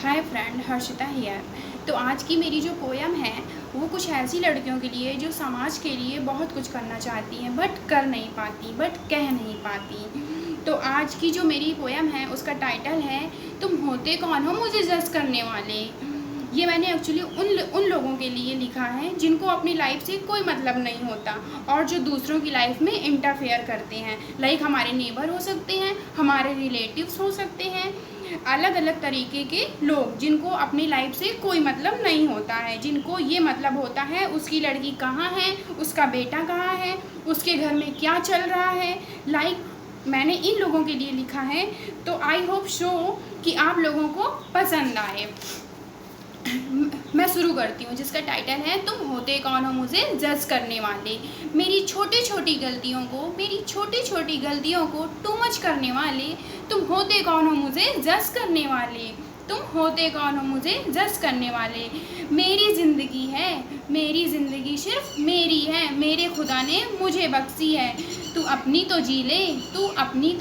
Hi friend, Harshita here. तो आज की मेरी जो पोयम है वो कुछ ऐसी लड़कियों के लिए जो समाज के लिए बहुत कुछ करना चाहती हैं बट कर नहीं पाती, बट कह नहीं पाती। तो आज की जो मेरी पोयम है उसका टाइटल है तुम होते कौन हो मुझे जज करने वाले। ये मैंने एक्चुअली उन लोगों के लिए लिखा है जिनको अपनी लाइफ से कोई मतलब नहीं होता और जो दूसरों की लाइफ में इंटरफेयर करते हैं। लाइक हमारे नेबर हो सकते हैं, हमारे रिलेटिव्स हो सकते हैं, अलग अलग तरीके के लोग जिनको अपनी लाइफ से कोई मतलब नहीं होता है, जिनको ये मतलब होता है उसकी लड़की कहाँ है, उसका बेटा कहाँ है, उसके घर में क्या चल रहा है। लाइक मैंने इन लोगों के लिए लिखा है। तो आई होप सो कि आप लोगों को पसंद आए। मैं शुरू करती हूँ जिसका टाइटल है तुम होते कौन हो मुझे जज करने वाले। मेरी छोटी छोटी गलतियों को टू मच करने वाले, तुम होते कौन हो मुझे जज करने वाले, तुम होते कौन हो मुझे जज करने वाले। मेरी ज़िंदगी सिर्फ मेरी है, मेरे खुदा ने मुझे बख्शी है। तू अपनी तो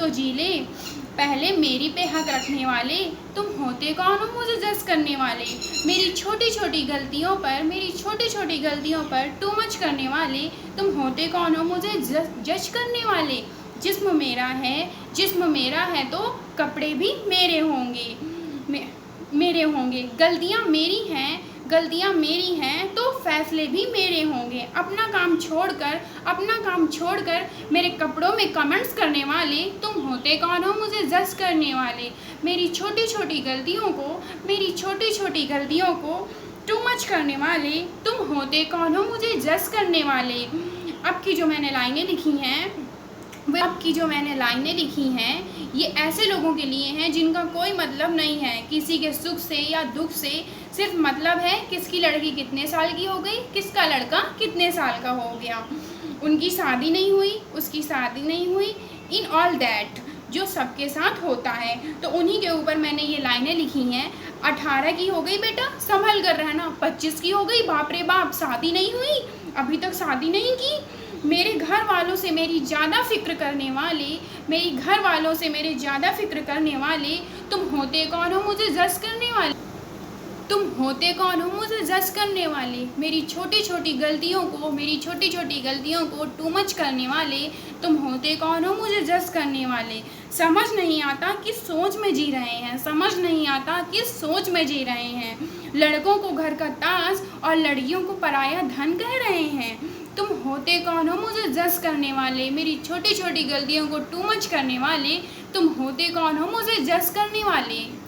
जी ले, पहले मेरी पे हक रखने वाले, तुम होते कौन हो मुझे जज करने वाले। मेरी छोटी छोटी गलतियों पर टू मच करने वाले, तुम होते कौन हो मुझे जज करने वाले। जिस्म मेरा है तो कपड़े भी मेरे होंगे, गलतियाँ मेरी हैं तो फैसले भी मेरे होंगे। अपना काम छोड़कर मेरे कपड़ों में कमेंट्स करने वाले, तुम होते कौन हो मुझे जज करने वाले। मेरी छोटी छोटी गलतियों को टू मच करने वाले, तुम होते कौन हो मुझे जज करने वाले। अब की जो मैंने लाइनें लिखी हैं ये ऐसे लोगों के लिए हैं जिनका कोई मतलब नहीं है किसी के सुख से या दुख से। सिर्फ मतलब है किसकी लड़की कितने साल की हो गई, किसका लड़का कितने साल का हो गया, उनकी शादी नहीं हुई, उसकी शादी नहीं हुई, इन ऑल दैट जो सबके साथ होता है। तो उन्हीं के ऊपर मैंने ये लाइनें लिखी हैं। 18 की हो गई बेटा संभल कर रहना, 25 की हो गई बाप रे बाप शादी नहीं हुई, अभी तक शादी नहीं की। मेरे घर वालों से मेरी ज़्यादा फिक्र करने वाले, तुम होते कौन हो मुझे जज करने वाले, तुम होते कौन हो मुझे जज करने वाले। मेरी छोटी छोटी गलतियों को टू मच करने वाले, तुम होते कौन हो मुझे जज करने वाले। समझ नहीं आता किस सोच में जी रहे हैं, लड़कों को घर का ताज और लड़कियों को पराया धन कह रहे हैं। तुम होते कौन हो मुझे जज करने वाले, मेरी छोटी छोटी गलतियों को टू मच करने वाले, तुम होते कौन हो मुझे जज करने वाले।